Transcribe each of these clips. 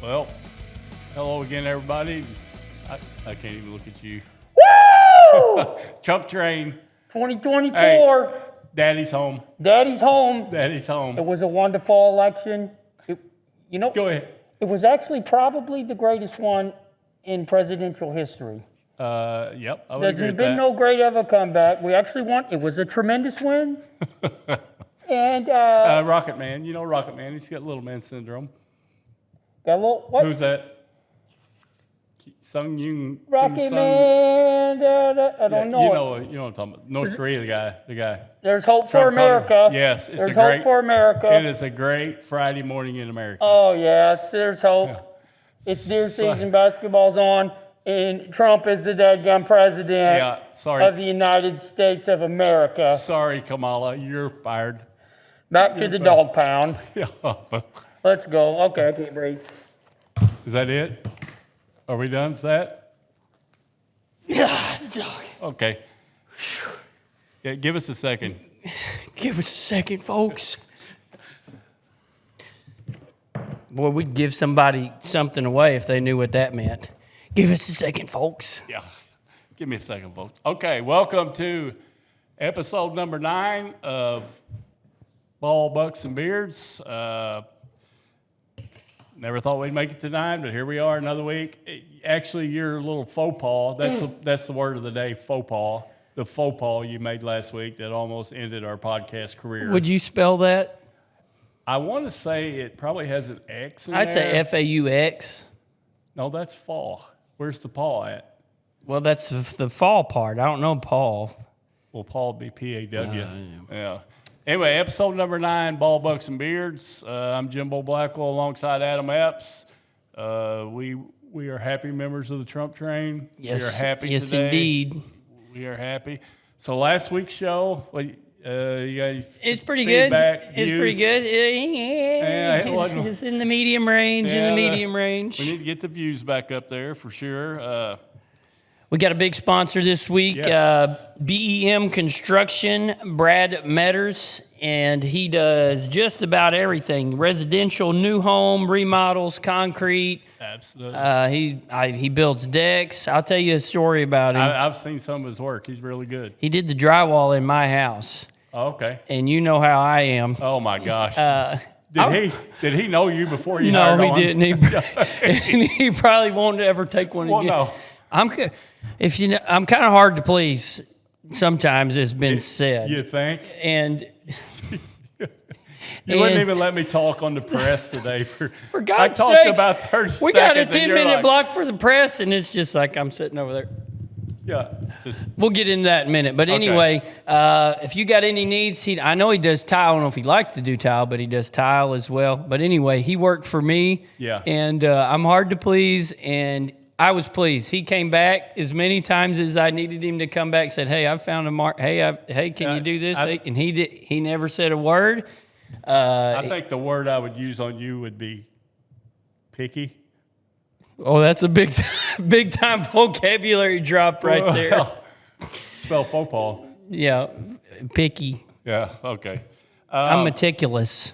Well, hello again, everybody. I can't even look at you. Woo! Trump train. 2024. Hey, Daddy's home. Daddy's home. Daddy's home. It was a wonderful election. Go ahead. It was actually probably the greatest one in presidential history. Yep, I would agree There's with been that. no great ever comeback. We actually won. It was a tremendous win. And Rocket Man. You know Rocket Man. He's got little man syndrome. got a little what? Who's that? Sung Yoon. Rocket Man. I don't know. You know what I'm talking about. North Korea, the guy. There's hope for Trump America. Carter. Yes, it's There's a great. hope for America. It is a great Friday morning in America. Oh yeah, there's hope. Yeah. It's deer season. Basketball's on, and Trump is the dadgum president Yeah, sorry. of the United States of America. Sorry, Kamala, you're fired. Back to the dog pound. Yeah. Let's go. Okay, I can't breathe. Is that it? Are we done with that? Yeah, the dog. Okay. Yeah, give us a second. Give us a second, folks. Boy, we'd give somebody something away if they knew what that meant. Give us a second, folks. Yeah. Give me a second, folks. Okay, welcome to episode number 9 of Ball, Bucks, and Beards. Never thought we'd make it to 9, but here we are another week. Actually, your little faux pas, that's the word of the day, faux pas. The faux pas you made last week that almost ended our podcast career. Would you spell that? I want to say it probably has an X in I'd there. say F-A-U-X. No, that's fall. Where's the paw at? Well, that's the fall part. I don't know Paul. Well, Paul would be P-A-W. Yeah. Anyway, episode number 9, Ball, Bucks, and Beards. I'm Jimbo Blackwell alongside Adam Epps. We are happy members of the Trump train. Yes, We are happy yes, today. indeed. We are happy. So last week's show, you got It's pretty feedback, good. It's views? pretty good. it wasn't- It's in the medium range. Yeah, in the medium range. We need to get the views back up there for sure. We got a big sponsor this week, Yes. BEM Construction, Brad Metters, and he does just about everything: residential, new home, remodels, concrete. Absolutely. He builds decks. I'll tell you a story about him. I've seen some of his work. He's really good. He did the drywall in my house, Oh, okay. and you know how I am. Oh my gosh. Uh, Did he know you before you no, hired he on? didn't. And he probably won't ever take one Well, again. no. I'm kind of hard to please. Sometimes it's been said, You think? and You wouldn't even let me talk on the press today. for I God's talked sakes, about 30 seconds. we got a and you're 10-minute like, block for the press, and it's just like I'm sitting over there. Yeah. Just, We'll get into that in a minute. But anyway, if you got any needs, I know he does tile. I don't know if he likes to do tile, but he does tile as well. But anyway, he worked for me. Yeah. And I'm hard to please, and I was pleased. He came back as many times as I needed him to come back. Said, "Hey, I found a mark. Hey, can you do this?" And he did. He never said a word. I think the word I would use on you would be picky. Oh, that's a big time vocabulary drop right there. Well, spell faux pas. Yeah, picky. Yeah, okay. I'm meticulous.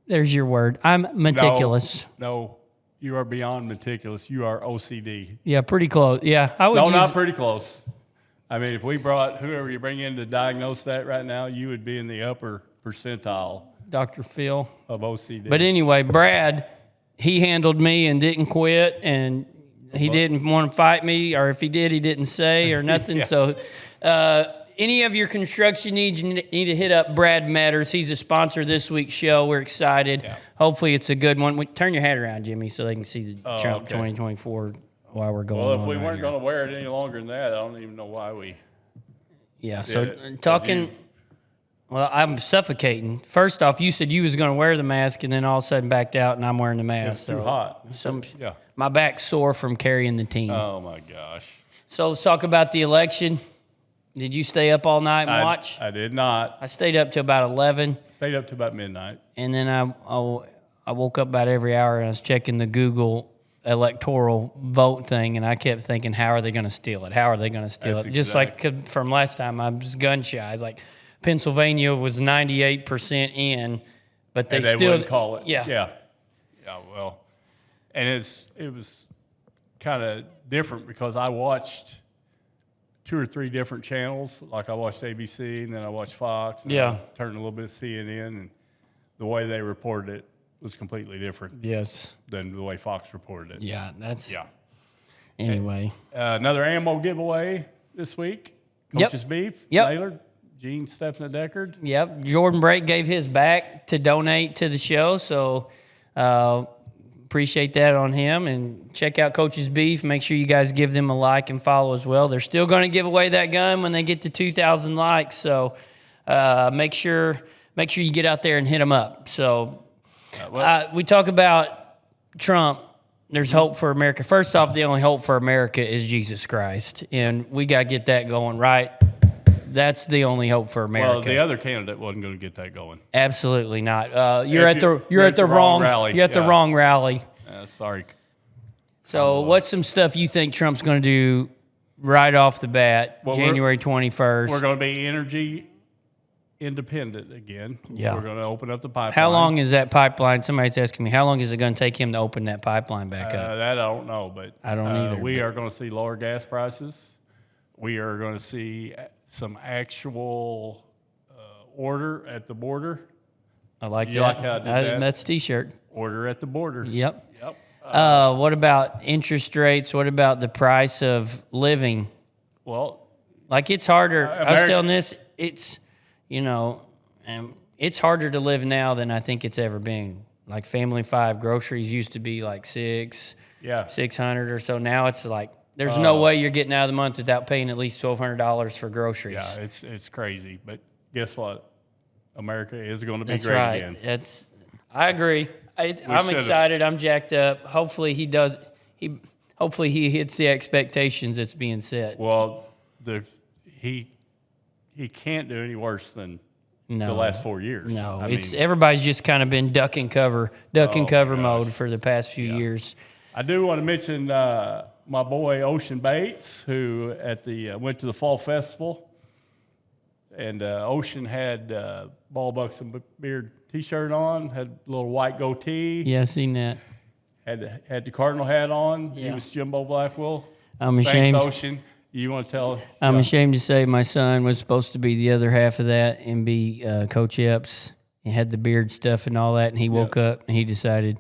There's your word. I'm meticulous. No, you are beyond meticulous. You are OCD. Yeah, pretty close. Yeah, I would. No, use, not pretty close. I mean, if we brought whoever you bring in to diagnose that right now, you would be in the upper percentile Dr. Phil. of OCD. But anyway, Brad, he handled me and didn't quit, and he didn't want to fight me, or if he did, he didn't say or nothing. Yeah. So any of your construction needs, you need to hit up Brad Matters. He's a sponsor of this week's show. We're excited. Yeah. Hopefully it's a good one. Turn your hat around, Jimmy, so they can see the Trump okay. 2024 while we're going well, on if we right weren't here. going to wear it any longer than that, I don't even know why we. Yeah, so did it. 'Cause talking... you- Well, I'm suffocating. First off, you said you was going to wear the mask, and then all of a sudden backed out, and I'm wearing the mask. It's too hot. Yeah. My back's sore from carrying the team. Oh my gosh. So let's talk about the election. Did you stay up all night and watch? I did not. I stayed up till about 11, Stayed up to about midnight. and then I woke up about every hour, and I was checking the Google electoral vote thing, and I kept thinking, how are they going to steal it? How are they going to steal That's it? Just like from last time, I was gun shy. I was like, Pennsylvania was 98% in, but they And still wouldn't call it. Yeah. Yeah. Yeah. Well, and it was kind of different because I watched 2 or 3 different channels. Like I watched ABC, and then I watched Fox, and Yeah. I turned a little bit of CNN, and the way they reported it was completely different Yes. than the way Fox reported it. Yeah, that's Yeah. anyway. Another ammo giveaway this week. Yep. Coach's Beef, Yep. Naylor, Gene Stepson Deckard. Yep, Jordan Brake gave his back to donate to the show, so appreciate that on him. And check out Coach's Beef. Make sure you guys give them a like and follow as well. They're still going to give away that gun when they get to 2,000 likes, so make sure you get out there and hit them up. So we talk about Trump. There's hope for America. First off, the only hope for America is Jesus Christ, and we got to get that going right. That's the only hope for America. Well, the other candidate wasn't going to get that going. Absolutely not. You're If at the wrong rally. You're at the Yeah. wrong rally. Sorry. So, what's some stuff you think Trump's going to do right off the bat, Well, January 21st? We're going to be energy independent again. Yeah. We're going to open up the pipeline. How long is that pipeline? Somebody's asking me, how long is it going to take him to open that pipeline back up? That I don't know, but I don't either, We are going to see lower gas prices. We are going to see some actual order at the border. I like you that. like how I did that? That's T-shirt. Order at the border. Yep. Yep. What about interest rates? What about the price of living? Well, Like, it's harder. I was America- telling this, it's harder to live now than I think it's ever been. Like, Family 5 groceries used to be like yeah. 600 or so. Now it's like, there's no way you're getting out of the month without paying at least $1,200 for groceries. Yeah, it's crazy. But guess what? America is going to be That's great right. again. I agree. I'm should've- excited. I'm jacked up. Hopefully he does. Hopefully he hits the expectations that's being set. Well, he can't do any worse than No, the last 4 years. no. I It's mean, everybody's just kind of been duck and cover gosh. mode for the past few years. I do want to mention my boy Ocean Bates, who went to the fall festival, and Ocean had Ball Bucks and Beard T-shirt on, had a little white goatee, Yeah, I seen that. had the Cardinal hat on. He Yeah. was Jimbo Blackwell. I'm Thanks, ashamed. Ocean. You want to tell? I'm ashamed to say my son was supposed to be the other half of that and be Coach Epps. He had the beard stuff and all that, and he woke up and he decided,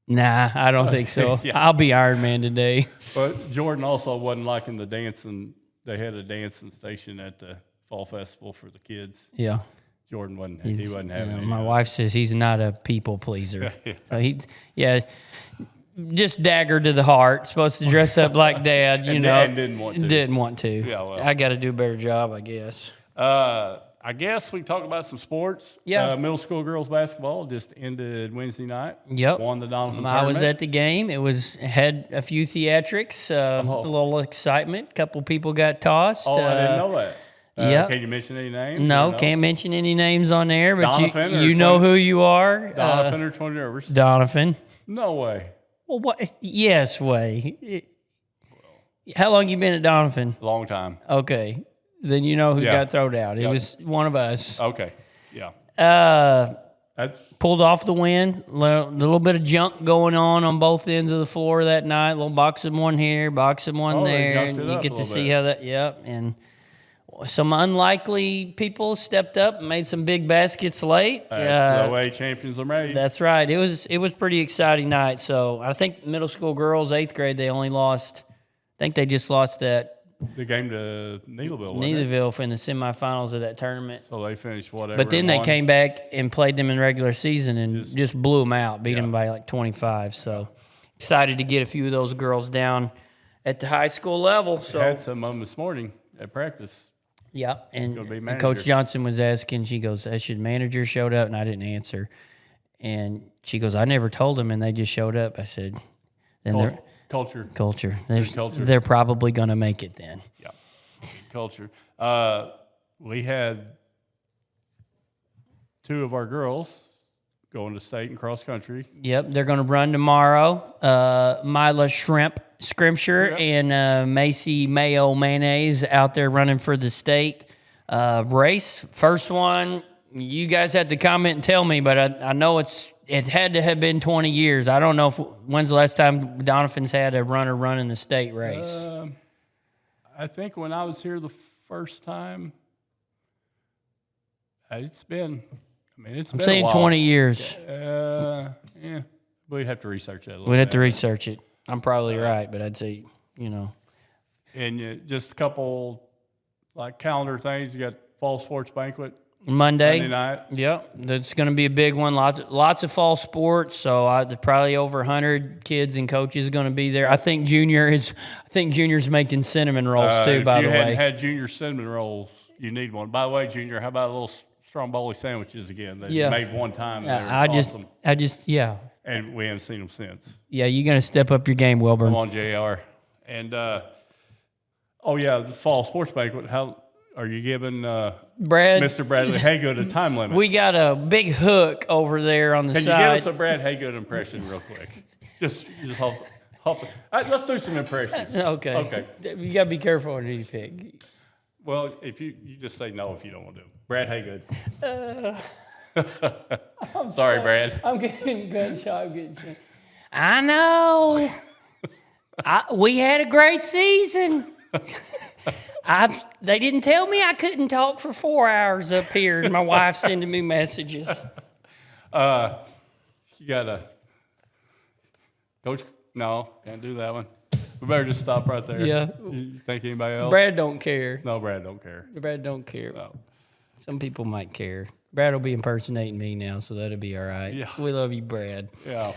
nah, I don't think so. Yeah. I'll be Iron Man today. But Jordan also wasn't liking the dancing. They had a dancing station at the fall festival for the kids. Yeah. Jordan wasn't. He wasn't having any My of wife says he's not a people pleaser. Yeah. So just dagger to the heart. Supposed to dress up like dad, you And know. Dad didn't want to. Didn't want to. Yeah, well. I got to do a better job, I guess. I guess we can talk about some sports. Yeah. Middle school girls basketball just ended Wednesday night. Yep. Won the Donovan I was tournament. at the game. Had a few theatrics, a little excitement. A couple people got tossed. Oh, I didn't know that. yeah. Can you mention any names? No, Or can't mention any names on there, but Donovan or you know 20 who you are. Donovan or 20 Rivers? Donovan. No way. Well, what? Yes, way. How long you been at Donovan? Long time. Okay, then you know who Yeah. got thrown out. It Yeah. was one of us. Okay. Yeah. That's Pulled off the win. A little bit of junk going on both ends of the floor that night. A little boxing one here, boxing one Oh, they there. junked And it you up get a to little see bit. how that. Yep. And some unlikely people stepped up and made some big baskets late. the way champions are made. That's right. It was pretty exciting night. So I think middle school girls, 8th grade, they only lost. I think they just lost that The game to Needleville. wasn't it? Neelyville in the semifinals of that tournament. So they finished whatever. But then and they won. came back and played them in regular season and just blew them out, beat them by like 25. So excited to get a few of those girls down at the high school level. So Had some of them this morning at practice. yeah, and, gonna be and manager. Coach Johnson was asking. She goes, "Should manager showed up?" And I didn't answer. And she goes, "I never told them, and they just showed up." I said, "Then they're Culture. culture. culture. They're probably gonna make it then." Yeah. Culture. We had 2 of our girls going to state and cross country. Yep, they're going to run tomorrow. Mila Scrimshire and Macy Mayo Mayonnaise out there running for the state race. First one, you guys had to comment and tell me, but I know it's it had to have been 20 years. I don't know when's the last time Doniphan's had a runner running the state race. I think when I was here the first time, it's been I'm a saying while. 20 years. Yeah, we'd have to research that a little We'd have to bit. research it. I'm probably right, but I'd say, And just a couple like calendar things. You got fall sports banquet Monday night. Yep, that's going to be a big one. Lots of fall sports. So probably over 100 kids and coaches going to be there. I think Junior's making cinnamon rolls too. By the If you hadn't way, had Junior cinnamon rolls, you need one. By the way, Junior, how about a little Stromboli sandwiches again? They made one time. And I just and we haven't seen them since. Yeah, you're going to step up your game, Wilburn. Come on, JR. And the fall sports banquet. How are you giving Brad, Mr. Bradley Haygood a time limit? we got a big hook over there on the Can you side. give us a Brad Haygood impression real quick? just hop. Let's do some impressions. Okay. Okay. You got to be careful on who you pick. Well, if you just say no if you don't want to do it. Brad Haygood. Sorry, Brad. I'm getting gunshot. I know. We had a great season. They didn't tell me I couldn't talk for 4 hours up here. My wife sending me messages. You gotta, Coach. No, can't do that one. We better just stop right there. Yeah. You think anybody else? Brad don't care. No, Brad don't care. Brad don't care. No. Some people might care. Brad will be impersonating me now, so that'll be all right. Yeah. We love you, Brad. Yeah.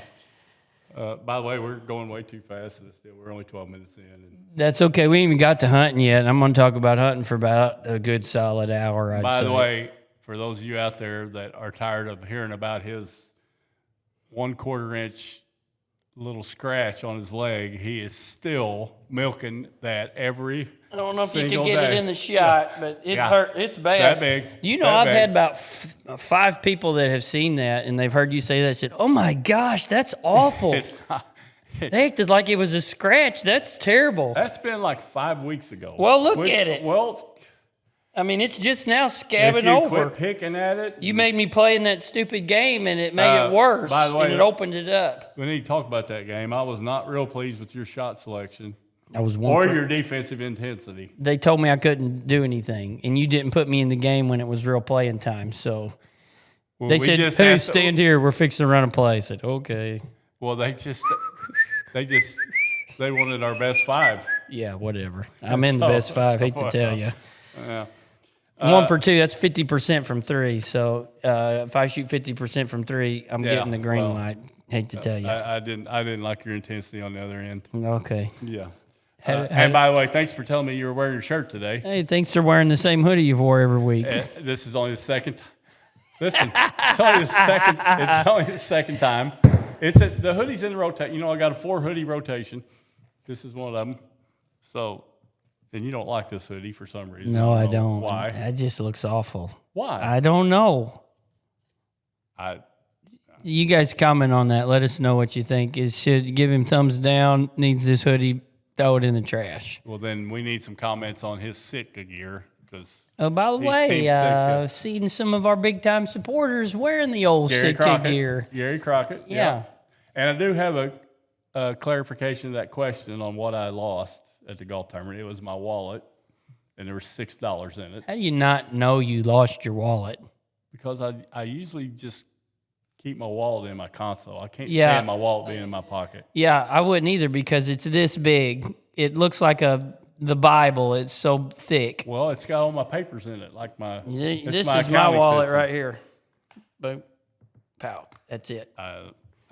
By the way, we're going way too fast. We're only 12 minutes in. And That's okay. We ain't even got to hunting yet. I'm going to talk about hunting for about a good solid hour, I'd by say. the way, for those of you out there that are tired of hearing about his 1/4 inch little scratch on his leg, he is still milking that every I don't know if you single can get day. it in the shot, but it's Yeah. hurt. It's bad. that big. You It's know, that I've big. had about 5 people that have seen that, and they've heard you say that. Said, "Oh my gosh, that's awful." It's not. They acted like it was a scratch. That's terrible. That's been like 5 weeks ago. Well, look at it. Well, I mean, it's just now if scabbing you over. quit picking at it, You made me play in that stupid game, and it made it worse. by the way, and it opened it up. we need to talk about that game. I was not real pleased with your shot selection I was or your defensive intensity. They told me I couldn't do anything, and you didn't put me in the game when it was real playing time. So Well, they we said, just "Hey, asked- stand here. We're fixing to run a play." I said, "Okay, Well, they wanted our best 5. yeah, whatever. I'm in the So- best 5. Hate to tell you, Yeah. 1 for 2. That's 50% from 3. So if I shoot 50% from 3, I'm Yeah, getting the green well, light. Hate to tell you. I didn't like your intensity on the other end. Okay. Yeah. Had- And by the way, thanks for telling me you were wearing your shirt today. Hey, thanks for wearing the same hoodie you wore every week. This is only the second. Listen, it's only the second. It's only the second time. The hoodie's in the rotation. You know, I got a 4 hoodie rotation. This is one of them. So, and you don't like this hoodie for some reason. No, I know don't. Why? That just looks awful. Why? I don't know. I You guys comment on that. Let us know what you think. Should give him thumbs down. Needs this hoodie. Throw it in the trash. well, then we need some comments on his Sitka gear because Oh, by the He's way, Team Sitka. I've seen some of our big time supporters wearing the old Sitka gear. Gary Crockett. Yeah. And I do have a clarification of that question on what I lost at the golf tournament. It was my wallet, and there was $6 in it How do you not know you lost your wallet? because I usually just keep my wallet in my console. I can't Yeah. stand my wallet being in my pocket. Yeah, I wouldn't either because it's this big. It looks like the Bible. It's so thick. Well, it's got all my papers in it, like my. it's This is my accounting wallet system. right here. Boom. Pow. That's it. I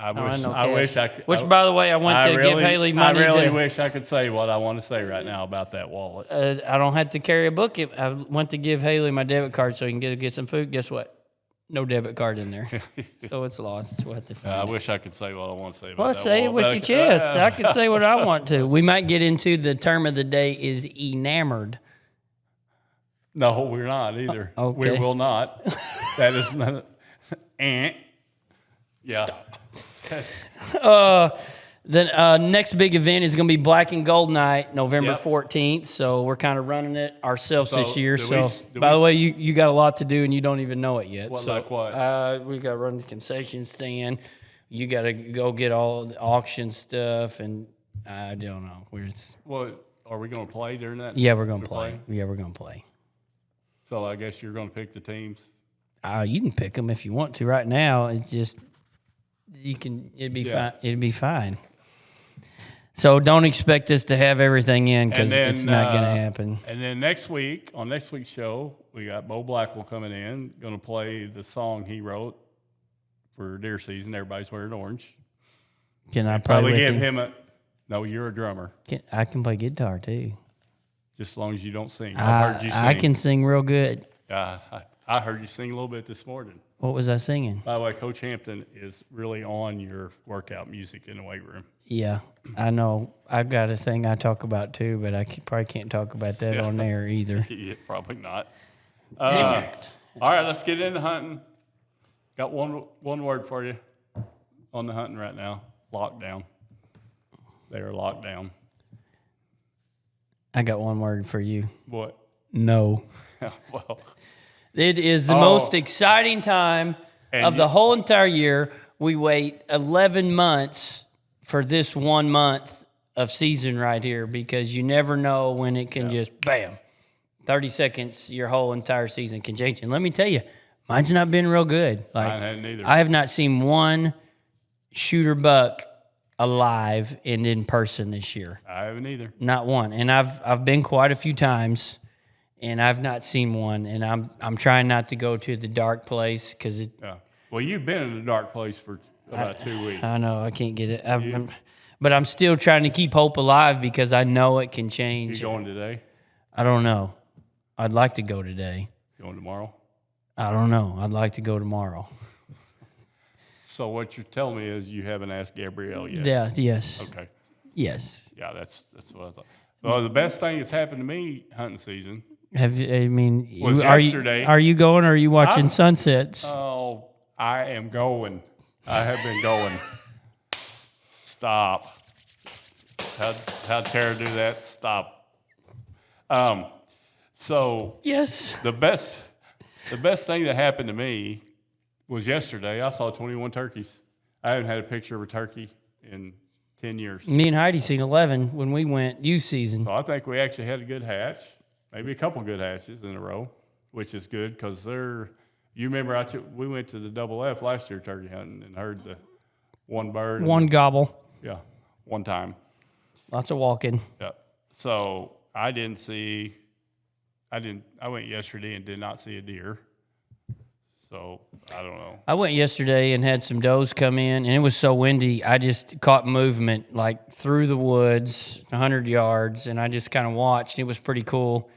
Oh, wish. no I cash. wish I could. Which, by the way, I went to give Haley money. I really to, wish I could say what I want to say right now about that wallet. I don't have to carry a book. I went to give Haley my debit card so he can get some food. Guess what? No debit card in there. So it's lost. We'll have to find I it. wish I could say what I want to say about Well, that say it wallet, with but your chest. I- I can say what I want to. We might get into the term of the day is enamored. No, we're not either. We Okay. will not. That is not. Yeah. The next big event is going to be Black and Gold Night, November Yep. 14th. So we're kind of running it ourselves So, this year. do So, we- by the way, you got a lot to do and you don't even know it yet. What, so, like what? we got to run the concession stand. You got to go get all the auction stuff, and I don't know. Well, are we going to play during that? Yeah, we're going to We're play. playing? Yeah, we're going to play. So I guess you're going to pick the teams. You can pick them if you want to. Right now, it's just you can. It'd be Yeah. fine. It'd be fine. So don't expect us to have everything in because And then, it's not going to happen. And then next week, on next week's show, we got Bo Blackwell coming in, going to play the song he wrote for deer season. Everybody's wearing orange. Can I Probably with give him? him a. No, you're a drummer. I can play guitar too. Just as long as you don't sing. I've heard you sing. I can sing real good. I heard you sing a little bit this morning. What was I singing? By the way, Coach Hampton is really on your workout music in the weight room. Yeah, I know. I've got a thing I talk about too, but probably can't talk about that on there either. Yeah, probably not. All right, let's get into hunting. Got one word for you on the hunting right now. Lockdown. They are locked down. I got one word for you. What? No. Well, It is the Oh. most exciting time And of the you- whole entire year. We wait 11 months for this 1 month of season right here because you never know when it can just bam, 30 seconds, your whole entire season can change. And let me tell you, mine's not been real good. mine hadn't either. I have not seen one shooter buck alive and in person this year. I haven't either. Not one. And I've been quite a few times, and I've not seen one. And I'm trying not to go to the dark place because Yeah. Well, you've been in a dark place for about 2 weeks. I know I can't get it. But I'm still trying to keep hope alive because I know it can You change. going today? I don't know. I'd like to go today. Going tomorrow? I don't know. I'd like to go tomorrow. So what you're telling me is you haven't asked Gabrielle yet. Yeah. Yes. Okay. Yes. Yeah, that's what I thought. Well, the best thing that's happened to me hunting season. Was Was yesterday. Are you going or are you watching sunsets? Oh, I am going. I have been going. Stop. How'd Tara do that? Stop. So Yes. the best thing that happened to me was yesterday. I saw 21 turkeys. I haven't had a picture of a turkey in 10 years. Me and Heidi seen 11 when we went youth season. So I think we actually had a good hatch, maybe a couple good hatches in a row, which is good because they're. You remember we went to the Double F last year turkey hunting and heard the one bird. One gobble. Yeah, one time. Lots of walking. Yeah. So I went yesterday and did not see a deer. So I don't know. I went yesterday and had some does come in, and it was so windy. I just caught movement like through the woods, 100 yards, and I just kind of watched. It was pretty cool.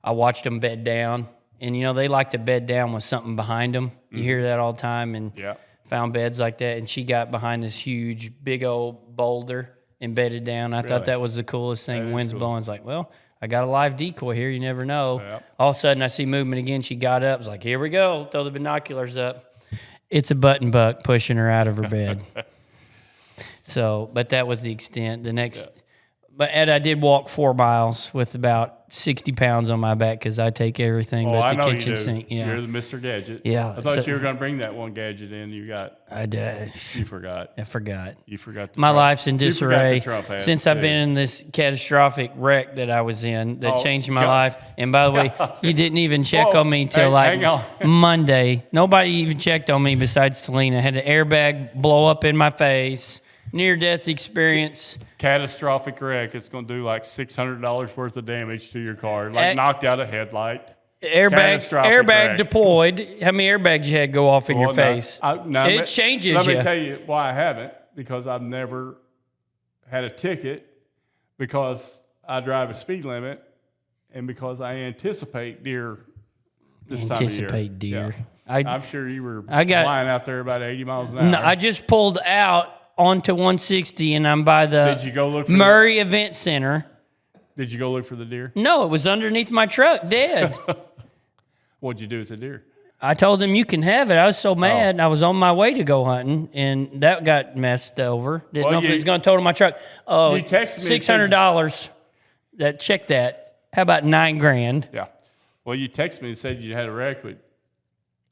I watched them bed down, and they like to bed down with something behind them. You hear that all the time, and Yeah. found beds like that. And she got behind this huge, big old boulder and bedded down. I Really? thought that was the coolest thing. That is Wind's cool. blowing. It's like, well, I got a live decoy here. You never know. Yep. All of a sudden, I see movement again. She got up. I was like, here we go. Throw the binoculars up. It's a button buck pushing her out of her bed. So, but that was the extent. The next, but Ed, I did walk 4 miles with about 60 pounds on my back because I take everything Oh, but I the know you kitchen do. sink. Yeah, You're the Mr. Gadget. Yeah, I thought so- you were going to bring that one gadget in. You did. You forgot. I forgot. You forgot. The My Trump- life's in you forgot the disarray Trump hats, since I've too. been in this catastrophic wreck that I was in that Oh, changed my God. life. And by the way, you didn't even check Whoa, on me till hang on. Monday. Nobody even checked on me besides Selena. Had an airbag blow up in my face. Near-death experience. Catastrophic wreck. It's going to do like $600 worth of damage to your car. Like At- knocked out a headlight. Airbag wreck. deployed. How many airbags you had go off in your Well, no, face? now It let- changes Let you. me tell you why I haven't. Because I've never had a ticket. Because I drive a speed limit, and because I anticipate deer this time of Anticipate year. deer. Yeah. I'm sure you were I got- flying out there about 80 miles an hour. No, I just pulled out onto 160 and I'm by the Did you go look for Murray Event Center. Did you go look for the deer? No, it was underneath my truck, dead. What'd you do with the deer? I told him you can have it. I was so mad. And I was on my way to go hunting, and that got messed over. Didn't Well, know if you- it was going to total my truck. Oh, You texted me and said- $600. Check that. How about $9,000? Yeah. Well, you texted me and said you had a wreck, but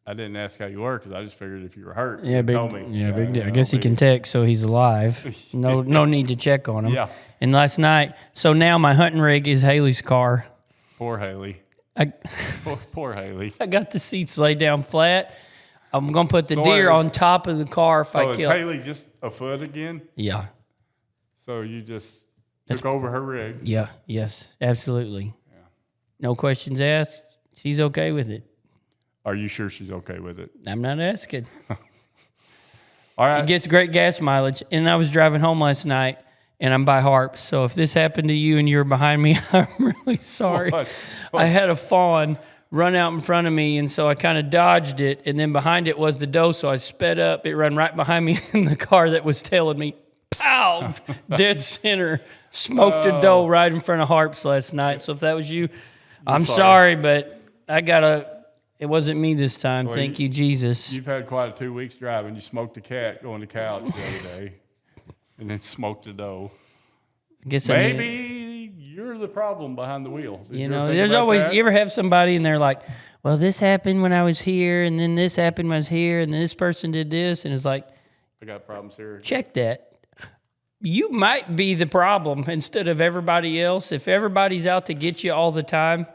I didn't ask how you were because I just figured if you were hurt, Yeah, you big. told me. Yeah, big deal. I you guess he know, can text, so he's alive. No need to check on him. Yeah. And last night, so now my hunting rig is Haley's car. Poor Haley. I Poor Haley. I got the seats laid down flat. I'm gonna put the So deer is- on top of the car if So I is kill. Haley just afoot again? Yeah. So you just took over her rig? Yeah. Yes. Absolutely. No questions asked. She's okay with it. Are you sure she's okay with it? I'm not asking. All right. It gets great gas mileage. And I was driving home last night, and I'm by Harps. So if this happened to you and you were behind me, I'm really sorry. What? I had a fawn run out in front of me, and so I kind of dodged it, and then behind it was the doe, so I sped up. It ran right behind me in the car that was tailing me. Pow! Dead center. Smoked a doe right in front of Harps last night. So if that was you, I'm sorry, but it wasn't me this time. Thank you, Jesus. You've had quite a 2 weeks driving. You smoked a cat going to couch the other day and then smoked a doe. I guess I need it. Maybe you're the problem behind the wheel. Did You ever know, think there's about always, that? you ever have somebody and they're like, well, this happened when I was here, and then this happened when I was here, and this person did this, and it's like, I got problems here. check that. You might be the problem instead of everybody else. If everybody's out to get you all the time,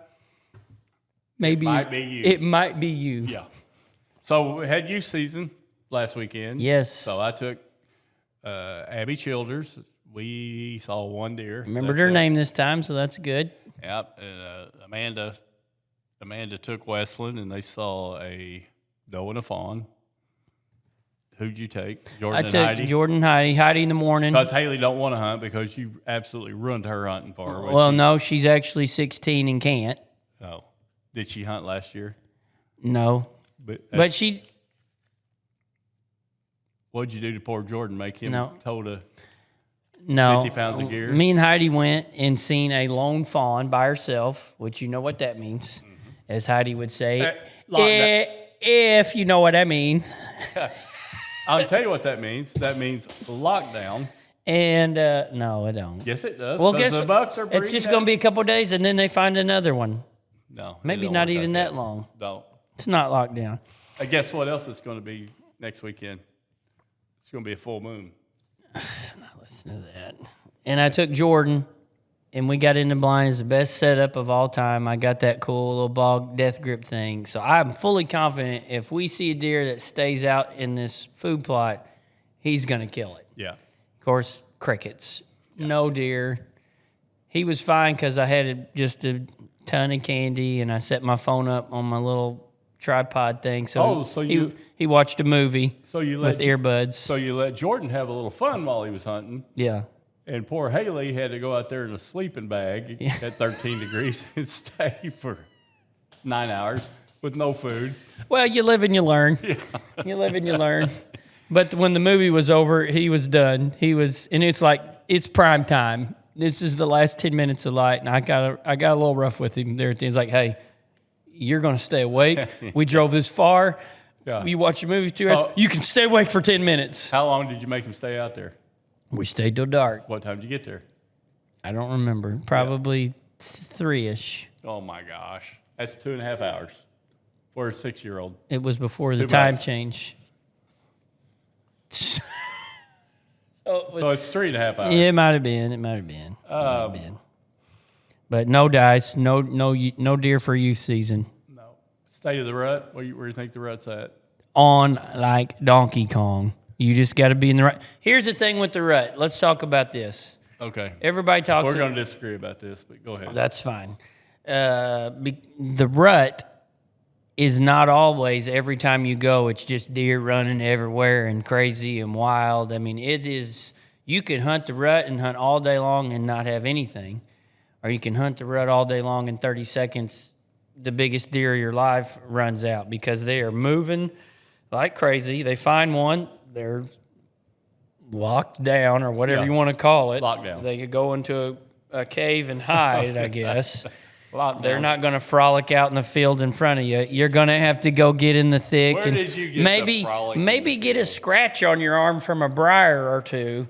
maybe might be you. It might be you. Yeah. So we had youth season last weekend. Yes. So I took Abby Childers. We saw one deer. Remembered That's her it. name this time, so that's good. Yep. And Amanda took Westland, and they saw a doe and a fawn. Who'd you take? Jordan I and took Heidi? Jordan and Heidi. Heidi in the morning. Because Haley don't want to hunt because you absolutely ruined her hunting for her. Well, no, she's actually 16 and can't. Oh. Did she hunt last year? No. But she, What'd you do to poor Jordan? Make him No. told a no. 50 pounds of gear? Me and Heidi went and seen a lone fawn by herself, which you know what that means, as Heidi would say. lockdown. If you know what I mean. I'll tell you what that means. That means lockdown. And no, I don't. Yes, it does. Well, 'cause guess the bucks are it's just breeding going to be a couple days, and then they find another one. No, it Maybe don't not work even like that long. Don't. It's not locked down. Guess what else it's going to be next weekend? It's going to be a full moon. Listen to that. And I took Jordan, and we got into blind. It's the best setup of all time. I got that cool little bog death grip thing. So I'm fully confident if we see a deer that stays out in this food plot, he's going to kill it. Yeah. Of course, crickets. No deer. He was fine because I had just a ton of candy, and I set my phone up on my little tripod thing. So, So he watched a movie So you with let earbuds. so you let Jordan have a little fun while he was hunting, Yeah. and poor Haley had to go out there in a sleeping bag at 13 degrees and stay for 9 hours with no food. Well, you live and you learn. You live and you learn. But when the movie was over, he was done. And it's like, it's prime time. This is the last 10 minutes of light, and I got a little rough with him there at the end. It's like, hey, you're going to stay awake. We drove this far. Yeah. You watch a movie 2 hours. You can stay awake for 10 minutes. How long did you make him stay out there? We stayed till dark. What time did you get there? I don't remember. Probably 3-ish. Oh my gosh, that's 2.5 hours for a 6-year-old. It was before the too time much. change. So it's 3.5 hours. Yeah, it might have been. It might have been. But no dice, no deer for youth season. No. State of the rut. Where do you think the rut's at? On like Donkey Kong, you just got to be in the right. Here's the thing with the rut. Let's talk about this. Okay. Everybody talks. We're going to disagree about this, but go ahead. That's fine. The rut is not always every time you go. It's just deer running everywhere and crazy and wild. I mean, it is. You can hunt the rut and hunt all day long and not have anything, or you can hunt the rut all day long in 30 seconds. The biggest deer of your life runs out because they are moving like crazy. They find one, they're locked down or whatever Yeah. you want to call it. Lockdown. They could go into a cave and hide, I guess. Lockdown. They're not going to frolic out in the field in front of you. You're going to have to go get in the thick. Where and did you get the frolic in maybe the get a scratch on your arm from a briar or two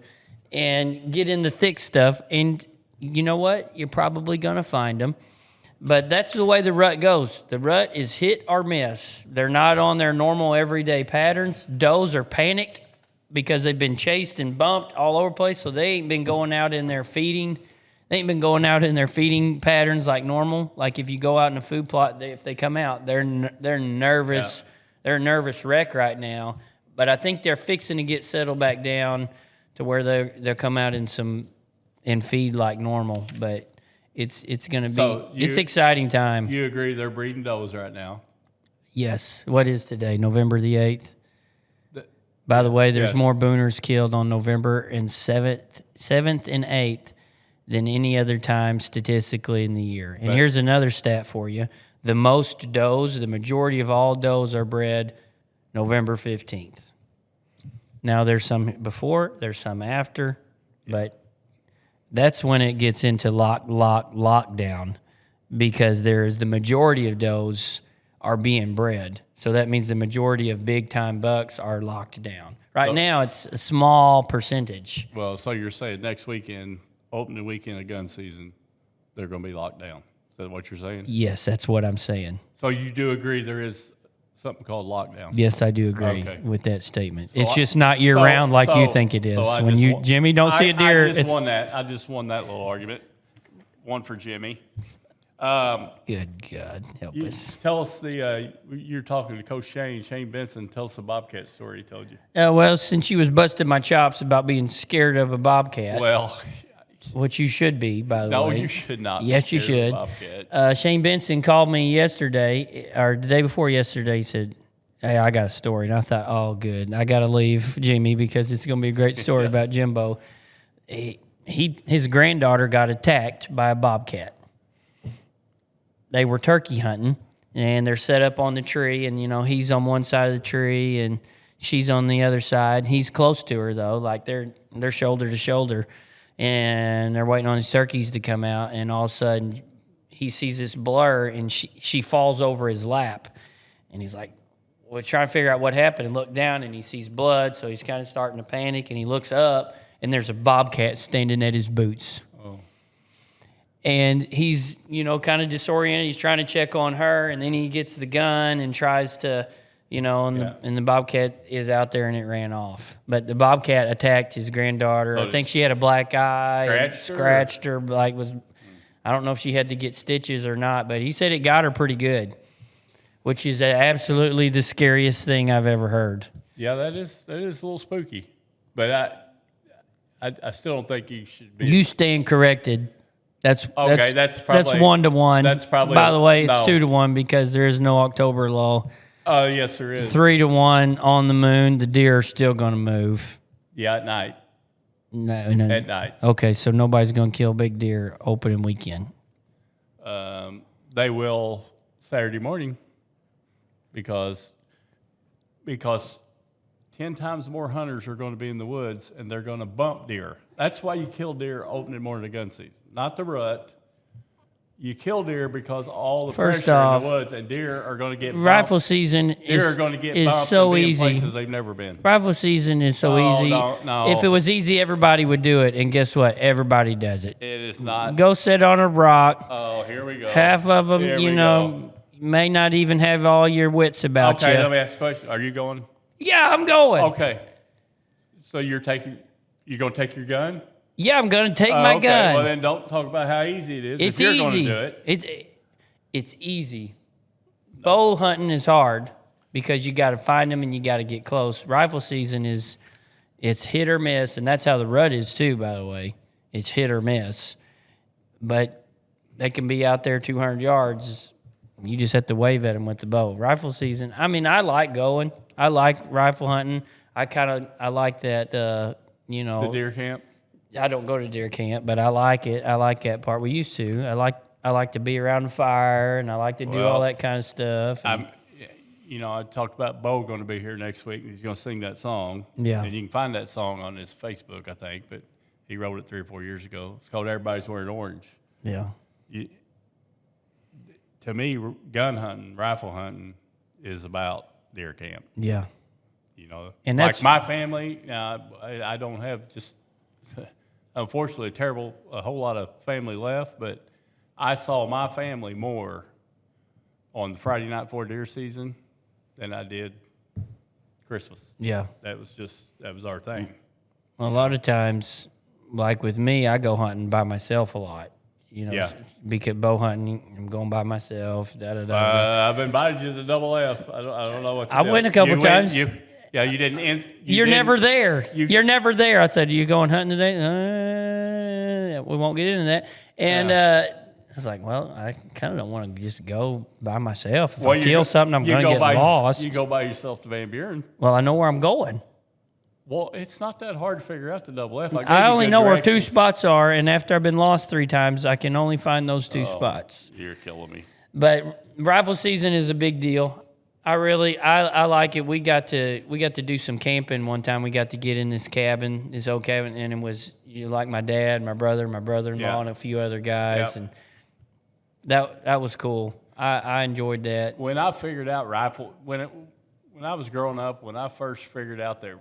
and get in the thick stuff. And you know what? You're probably going to find them. But that's the way the rut goes. The rut is hit or miss. They're not on their normal everyday patterns. Does are panicked because they've been chased and bumped all over the place, so they ain't been going out in their feeding. They ain't been going out in their feeding patterns like normal. Like if you go out in a food plot, if they come out, they're nervous. Yeah. They're a nervous wreck right now. But I think they're fixing to get settled back down to where they'll come out and feed like normal. But it's going to be it's exciting time. You agree they're breeding does right now? Yes. What is today? November the 8th. By the way, there's Yes. more booners killed on November and 7th and 8th than any other time statistically in the year. And here's another stat for you. The most does, the majority of all does are bred November 15th. Now, there's some before, there's some after, but that's when it gets into lockdown because there's the majority of does are being bred. So that means the majority of big-time bucks are locked down. Right now, it's a small percentage. Well, so you're saying next weekend, opening weekend of gun season, they're going to be locked down. Is that what you're saying? Yes, that's what I'm saying. So you do agree there is something called lockdown? Yes, I do agree Okay. with that statement. So it's just not year-round like you think it is. so I When just you, won- Jimmy, don't see a deer, I just it's won that. I just won that little argument. One for Jimmy. good God, help You, us. tell us you're talking to Coach Shane Benson. Tell us the Bobcat story he told you. Well, since you was busting my chops about being scared of a bobcat, Well, which you should be, by the no, way. you should not. be Yes, you scared should. of a Bobcat. Shane Benson called me yesterday, or the day before yesterday. He said, "Hey, I got a story." And I thought, "Oh, good. I got to leave Jimmy because it's going to be a great story about Jimbo." His granddaughter got attacked by a bobcat. They were turkey hunting, and they're set up on the tree, and, he's on one side of the tree, and she's on the other side. He's close to her, though, like they're shoulder to shoulder, and they're waiting on these turkeys to come out, and all of a sudden he sees this blur, and she falls over his lap, and he's like, we're trying to figure out what happened, and look down, and he sees blood, so he's kind of starting to panic, and he looks up, and there's a bobcat standing at his boots. And he's, kind of disoriented. He's trying to check on her, and then he gets the gun and tries to, and the bobcat is out there, and it ran off. But the bobcat attacked his granddaughter. So I think she had a black eye. And scratched her? scratched her. I don't know if she had to get stitches or not, but he said it got her pretty good, which is absolutely the scariest thing I've ever heard. Yeah, that is a little spooky, but I still don't think you should be. You stand corrected. That's Okay, that's probably- 1-to-1. that's probably- By the way, it's no. 2-to-1 because there is no October law. Oh, yes, there is. 3-to-1 on the moon. The deer are still going to move. Yeah, at night. No. At night. Okay, so nobody's going to kill big deer opening weekend. They will Saturday morning because 10 times more hunters are going to be in the woods, and they're going to bump deer. That's why you kill deer opening morning of gun season, not the rut. You kill deer because all the First pressure off, in the woods, and deer are going to get bumped. Rifle season Deer are going to get is bumped so and be in easy. places they've never been. Rifle season is so No, easy. no. If it was easy, everybody would do it. And guess what? Everybody does it. It is not. Go sit on a rock. Oh, here we go. Half of them, Here we go. may not even have all your wits about Okay, you. let me ask a question. Are you going? Yeah, I'm going. Okay. So you're going to take your gun? Yeah, I'm going to take my Okay, gun. well then don't talk about how easy it is. It's if you're easy. going to do it. It's easy. Bow hunting is hard because you got to find them and you got to get close. Rifle season it's hit or miss, and that's how the rut is too, by the way. It's hit or miss. But they can be out there 200 yards. You just have to wave at them with the bow. Rifle season, I mean, I like going. I like rifle hunting. I like that, The deer camp? I don't go to deer camp, but I like it. I like that part. We used to. I like to be around the fire, and I like to do Well, all that kind of stuff. I talked about Bo going to be here next week. He's going to sing that song. Yeah. And you can find that song on his Facebook, I think, but he wrote it 3 or 4 years ago. It's called Everybody's Wearing Orange. Yeah. to me, gun hunting, rifle hunting is about deer camp. Yeah. You know, And like that's- my family, I don't have just, unfortunately, a whole lot of family left, but I saw my family more on Friday night before deer season than I did Christmas. Yeah. That was our thing. A lot of times, like with me, I go hunting by myself a lot. You know, Yeah. because bow hunting, I'm going by myself. I've invited you to Double F. I don't know what to I do. went a couple You times. You didn't. You're never there. you- You're never there. I said, "You going hunting today?" We won't get into that. And I was like, "Well, I kind of don't want to just go by myself. If I kill something, I'm going to get lost." You go by yourself to Van Buren. Well, I know where I'm going. Well, it's not that hard to figure out the Double F. gave I you only good know where 2 directions. spots are, and after I've been lost 3 times, I can only find those 2 spots. You're killing me. But rifle season is a big deal. I like it. We got to do some camping one time. We got to get in this old cabin, and it was like my dad, my brother-in-law, Yeah. and a few other guys, Yep. and that was cool. I enjoyed that. When I figured out rifle, when I was growing up, when I first figured out that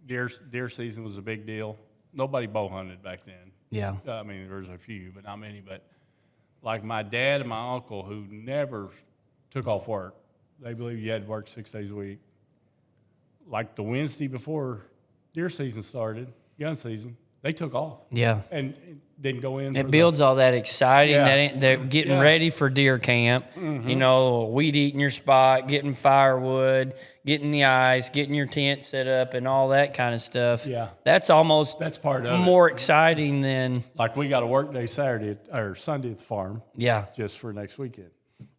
deer season was a big deal, nobody bow hunted back then. Yeah, I mean, there's a few, but not many. But like my dad and my uncle, who never took off work, they believe you had to work 6 days a week. Like the Wednesday before deer season started, gun season, they took off yeah. and didn't go in. for It the- builds all that exciting. Yeah. They're getting Yeah. Mm-hmm. ready for deer camp. You know, weed eating your spot, getting firewood, getting the ice, getting your tent set up, and all that kind of stuff. Yeah. That's part of it. more exciting than Like we got a work day Saturday or Sunday at the farm yeah. just for next weekend.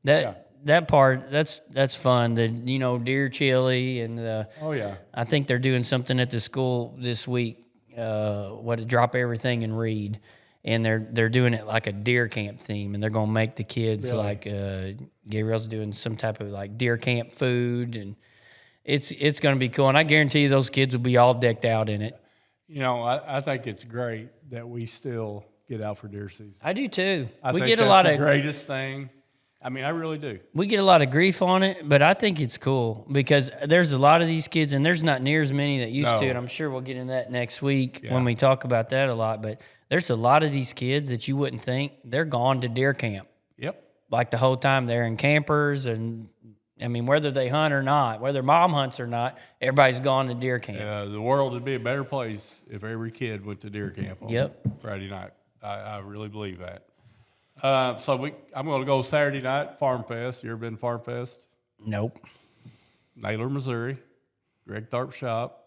That part that's fun. The deer chili and Oh yeah. I think they're doing something at the school this week. Drop everything and read. And they're doing it like a deer camp theme, and they're gonna make the kids Really? like Gabriel's doing some type of like deer camp food, and it's gonna be cool. And I guarantee you those kids will be all decked out in it. You know, I think it's great that we still get out for deer season. I do too. I We think get a that's lot the of greatest thing. I mean, I really do. we get a lot of grief on it, but I think it's cool because there's a lot of these kids, and there's not near as many that used to, No. and I'm sure we'll get into that next week Yeah. when we talk about that a lot. But there's a lot of these kids that you wouldn't think they're gone to deer camp. Yep. Like the whole time they're in campers, and I mean, whether they hunt or not, whether mom hunts or not, everybody's gone to deer camp. The world would be a better place if every kid went to deer camp on Yep. Friday night. I really believe that. I'm going to go Saturday night, Farm Fest. You ever been to Farm Fest? Nope. Naylor, Missouri. Greg Tharp Shop.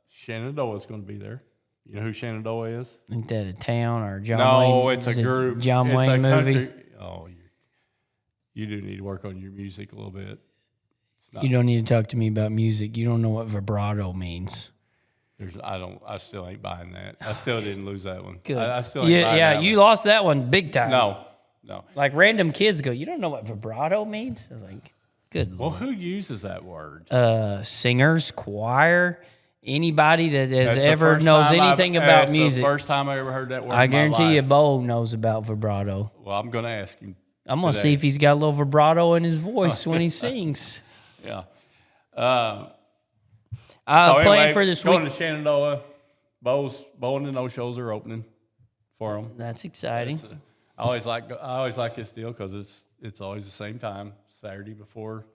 Shenandoah's going to be there. You know who Shenandoah is? Ain't that a town or John No, Wayne? it's a is it group. John It's Wayne a movie. country- Oh, you do need to work on your music a little bit. You don't need to talk to me about music. You don't know what vibrato means. I still ain't buying that. I still didn't lose that one. Good. I still ain't yeah, buying yeah. that You one. lost that one big time. No. Like random kids go, you don't know what vibrato means? I was like, good Well, lord. who uses that word? Singers, choir, anybody that has That's the ever first knows time anything I've- about that's music. the first time I ever heard that word. I in my guarantee you, life. Bo knows about vibrato. Well, I'm going to ask him. I'm gonna today. see if he's got a little vibrato in his voice when he sings. Yeah. Playing anyway, for this going week. to Shenandoah. Bo and the no shows are opening for them. That's exciting. I always like this deal because it's always the same time, Saturday before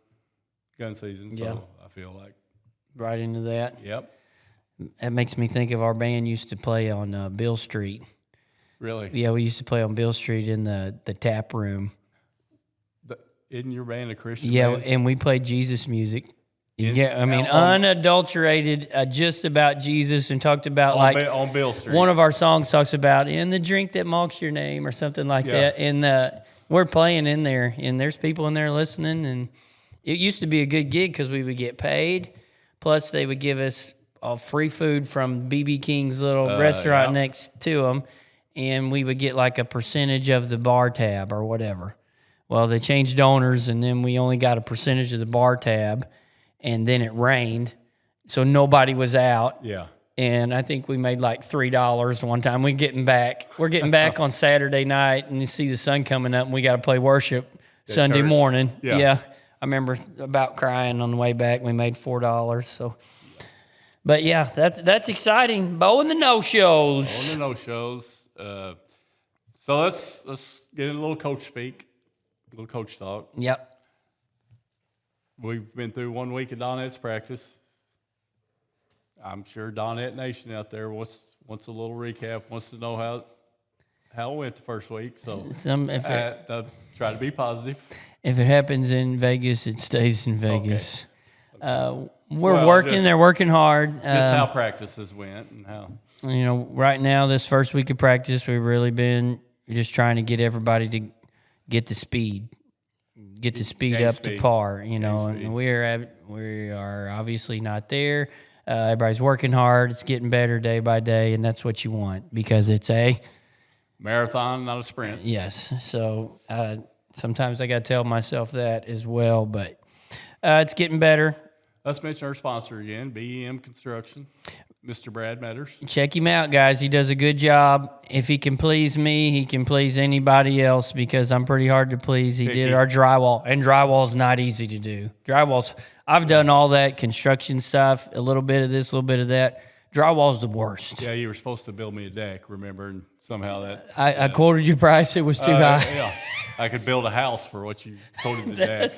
gun season. So Yeah. I feel like, Right into that. yep, That makes me think of our band used to play on Bill Street. really. Yeah, we used to play on Bill Street in the tap room. Isn't your band a Christian Yeah, band? and we played Jesus music. In- Yeah, I mean, on- unadulterated, just about Jesus, and talked about on Bill Street. one of our songs talks about in the drink that mocks your name or something like Yeah. that. And we're playing in there, and there's people in there listening. And it used to be a good gig because we would get paid. Plus, they would give us free food from BB King's little restaurant yeah. next to them, and we would get like a percentage of the bar tab or whatever. Well, they changed owners, and then we only got a percentage of the bar tab, and then it rained, so nobody was out. Yeah. and I think we made like $3 one time. We're getting back on Saturday night, and you see the sun coming up, and we got to play worship Sunday church. morning. Yeah. I remember about crying on the way back. We made $4. So, but yeah, that's exciting. Bo and the no-shows. On the no-shows. So let's get a little coach speak, a little coach talk. Yep. We've been through 1 week of Donette's practice. I'm sure Donette Nation out there wants a little recap, wants to know how it went the first week. So try to be positive. If it happens in Vegas, it stays in Vegas. We're Well, working. They're working hard. Just how practices went and how. Right now, this first week of practice, we've really been just trying to get everybody to get the speed. Get the speed Game up speed. to par, speed. and we are obviously not there. Everybody's working hard. It's getting better day by day, and that's what you want because it's a Marathon, not a sprint. yes. So sometimes I got to tell myself that as well, but it's getting better. Let's mention our sponsor again, BEM Construction, Mr. Brad Metters. Check him out, guys. He does a good job. If he can please me, he can please anybody else because I'm pretty hard to please. He did our drywall, and drywall's not easy to do. I've done all that construction stuff, a little bit of this, a little bit of that. Drywall's the worst. Yeah, you were supposed to build me a deck, remember? And somehow that... I quoted your price. It was too high. Yeah, I could build a house for what you quoted the deck.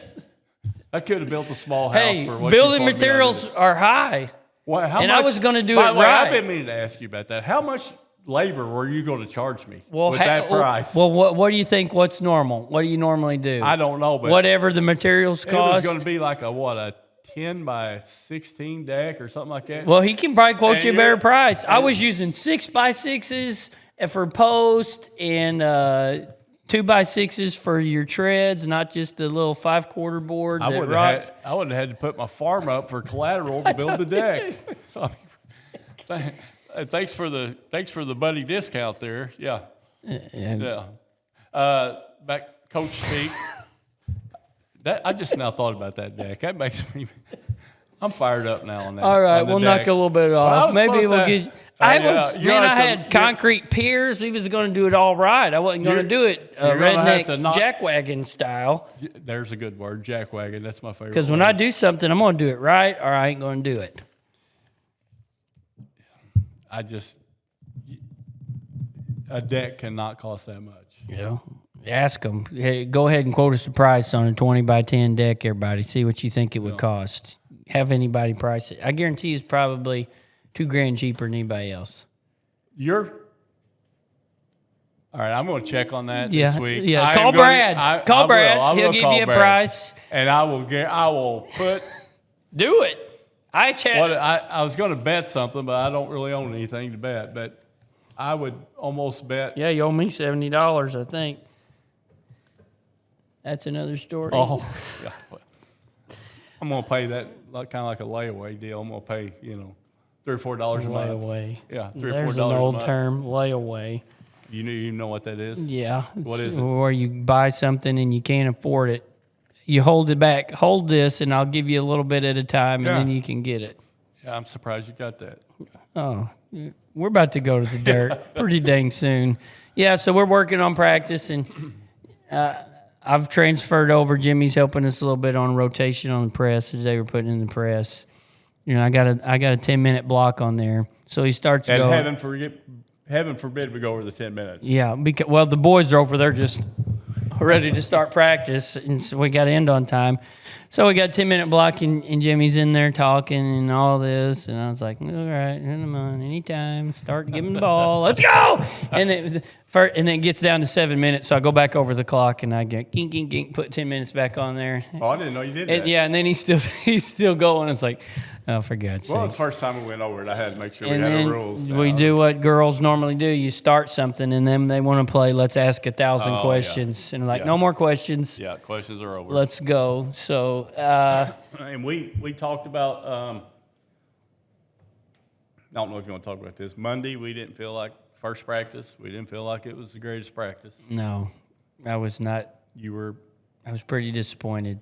I could have built a small house Hey, for what building you quoted me on materials it. are high. Well, how And I much- was gonna do by it the way, right. I've been meaning to ask you about that. How much labor were you going to charge me with Ha- that price? Well, what do you think? What's normal? What do you normally do? I don't know, but Whatever the materials it was cost. going to be like a 10 by 16 deck or something like that. Well, he can probably quote And you a better you're- price. I was using 6x6s for post and 2x6s for your treads, not just the little 5/4 board I that would rocks. have had to put my farm up for collateral to build the deck. Thanks for the buddy discount there. Yeah. Yeah. Back coach speak. I just now thought about that deck. That makes me. I'm fired up now on that. All right, on the we'll knock deck. a little bit Well, I off. was Maybe supposed we'll to- get. I yeah, had concrete piers. We was going to do it all right. I wasn't going to do it you're gonna have redneck to knock- jackwagon style. There's a good word, jackwagon. That's my favorite. Because when word. I do something, I'm going to do it right, or I ain't going to do it. A deck cannot cost that much. You know, ask them. Hey, go ahead and quote us the price on a 20 by 10 deck. Everybody, see what you think it would cost. Have anybody price it. I guarantee it's probably $2,000 cheaper than anybody else. All right, I'm going to check on that Yeah, this week. yeah. I Call am gonna- Brad. Call I Brad. will. I He'll will give call you a Brad. price. And I will put. Do it. I chat. I was going to bet something, but I don't really own anything to bet. But I would almost bet. Yeah, you owe me $70, I think. That's another story. Oh, yeah. I'm going to pay that kind of like a layaway deal. I'm going to pay $3 or $4 a month. Layaway. Yeah, $3 or There's $4 an a old month. term, layaway. You know what that is? Yeah. What it's is it? Where you buy something and you can't afford it. You hold it back. Hold this, and I'll give you a little bit at a time, Yeah. and then you can get it. Yeah, I'm surprised you got that. Oh, we're about to go to the dirt pretty dang soon. Yeah, so we're working on practice, and I've transferred over. Jimmy's helping us a little bit on rotation on the press. Today we're putting in the press. I got a 10-minute block on there, so he starts And going. heaven forbid we go over the 10 minutes. Yeah, because the boys are over there just ready to start practice, and so we got to end on time. So we got a 10-minute block, and Jimmy's in there talking and all this, and I was like, all right, come on, anytime, start giving the ball, let's go! And then it gets down to 7 minutes, so I go back over the clock, and I get gink, gink, gink, put 10 minutes back on there. Oh, I didn't know you did that. And, yeah, and then he's still going. It's like, oh, for God's sake. Well, it's the first time we went over it. I had to make sure And we had then the rules down. we do what girls normally do. You start something, and then they want to play. Let's ask 1,000 yeah. questions, and like, Yeah. no more questions. Yeah, questions are over. Let's go. So, And we talked about, I don't know if you want to talk about this. Monday, we didn't feel like first practice. We didn't feel like it was the greatest practice. no, I was not. You were, I was pretty disappointed.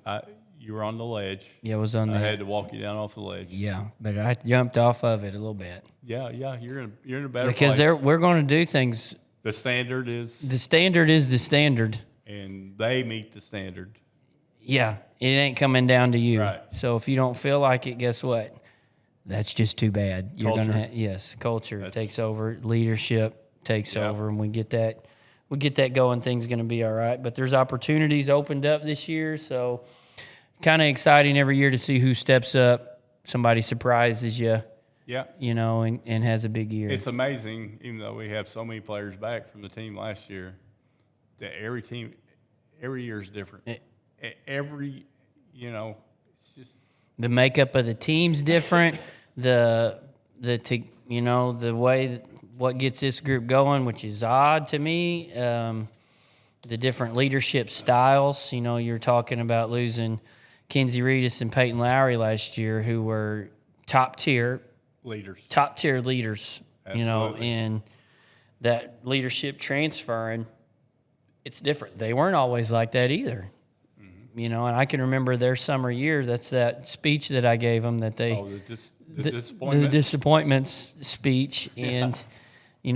you were on the ledge. Yeah, it was on I the. had to walk you down off the ledge. Yeah, but I jumped off of it a little bit Yeah, you're in a better because place. we're going to do things. The standard is, The standard is the standard. and they meet the standard. Yeah, it ain't coming down to you. Right. So if you don't feel like it, guess what? That's just too bad. You're Culture. gonna yes, culture takes over, leadership takes Yeah. over, and we get that going. Things gonna be all right. But there's opportunities opened up this year, so kind of exciting every year to see who steps up. Somebody surprises you, Yeah. and has a big year. It's amazing, even though we have so many players back from the team last year, that every year is different. Every, it's just, The makeup of the team's different. The way what gets this group going, which is odd to me. The different leadership styles. You're talking about losing Kenzie Reedus and Peyton Lowry last year, who were top tier leaders. leaders. Absolutely. And that leadership transferring, it's different. They weren't always like that either. And I can remember their summer year. That's that speech that I gave them that they. Oh, the disappointment. The disappointments speech, and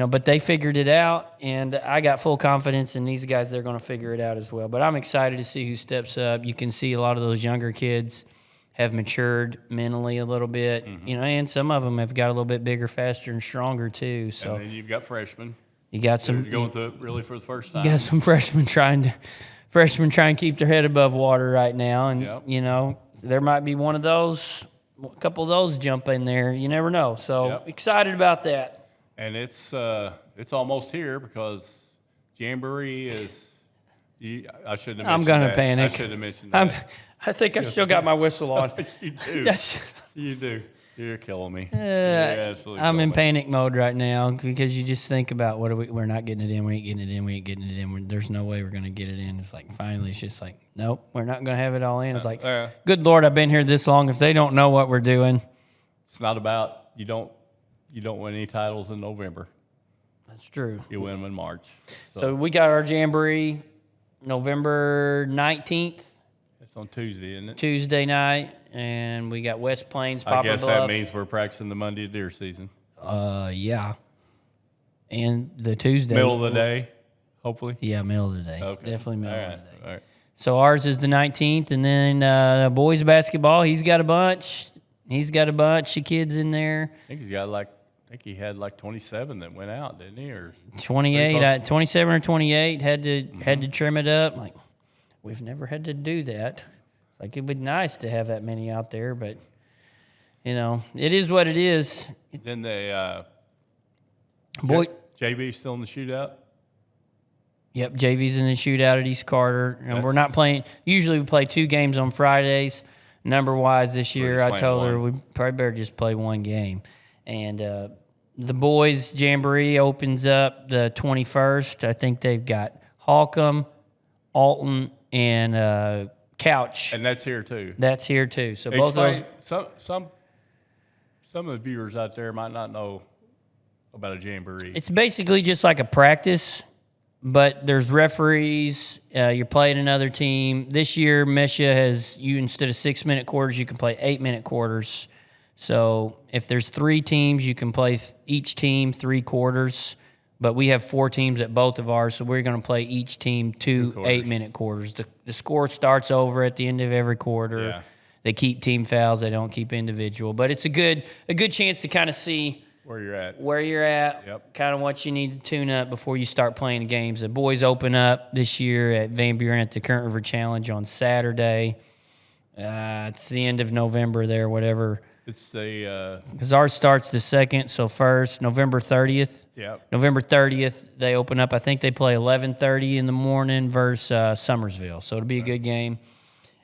but they figured it out, and I got full confidence in these guys. They're going to figure it out as well. But I'm excited to see who steps up. You can see a lot of those younger kids have matured mentally a little bit, and some of them have got a little bit bigger, faster, and stronger too. So And then you've got freshmen. you got some You're going through it really for the first time. got some freshmen trying to keep their head above water right now, and Yep. there might be one of those, a couple of those jump in there. You never know. So Yep. excited about that. And it's almost here because Jamboree is. I shouldn't have I'm mentioned gonna that. panic. I should have mentioned that. I think I still got my whistle on. You do. That's- You do. You're killing me. You're absolutely I'm in killing me. panic mode right now because you just think about we're not getting it in, we ain't getting it in, we ain't getting it in. There's no way we're going to get it in. It's like finally it's just like, nope, we're not going to have it all in. It's like, good Lord, I've been here this long. If they don't know what we're doing. It's not about you don't win any titles in November. That's true. You win them in March. So we got our Jamboree November 19th, It's on Tuesday, isn't it? Tuesday night, and we got West Plains, I Poplar guess Bluff. that means we're practicing the Monday of deer season. Yeah. And the Tuesday. Middle of the day, hopefully. Yeah, middle of the day. Okay. Definitely middle All of right. the day. All right. So ours is the 19th, and then boys basketball, he's got a bunch. He's got a bunch of kids in there. I think he had like 27 that went out, didn't he? Or 28, Pretty close. 27 or 28, had to trim it up. Like, we've never had to do that. It's like it'd be nice to have that many out there, but it is what it is. then they Boy, JB still in the shootout. yep, JV's in the shootout at East Carter, and we're That's- not playing. Usually we play 2 games on Fridays. Number wise this year, just I playing told her one. we probably better just play 1 game. And the boys Jamboree opens up the 21st. I think they've got Holcomb, Alton, and Couch. And that's here too. That's here too. So both of those. Explain- some of the viewers out there might not know about a jamboree. It's basically just like a practice, but there's referees. You're playing another team. This year, Mesha has instead of 6-minute quarters, you can play 8-minute quarters. So if there's 3 teams, you can play each team 3 quarters. But we have 4 teams at both of ours, so we're going to play each team 2 8-minute quarters. The score starts over at the end of every quarter. Yeah. They keep team fouls. They don't keep individual. But it's a good chance to kind of see Where you're at. where you're at, Yep. kind of what you need to tune up before you start playing games. The boys open up this year at Van Buren at the Current River Challenge on Saturday. It's the end of November there, whatever. It's the Because ours starts the 2nd, so first, November 30th. yep. November 30th, they open up. I think they play 11:30 in the morning versus Summersville. So it'll be a good game.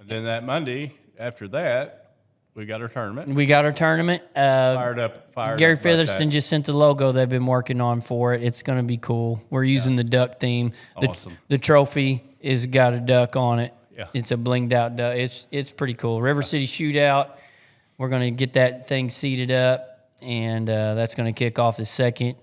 And then that Monday after that, we got our tournament. We got our tournament. Fired up. Gary about Featherston that. just sent the logo they've been working on for it. It's going to be cool. We're using the duck theme. Awesome. The trophy is got a duck on it. Yeah. It's a blinged out duck. It's pretty cool. River City Shootout. We're going to get that thing seated up, and that's going to kick off the 2nd.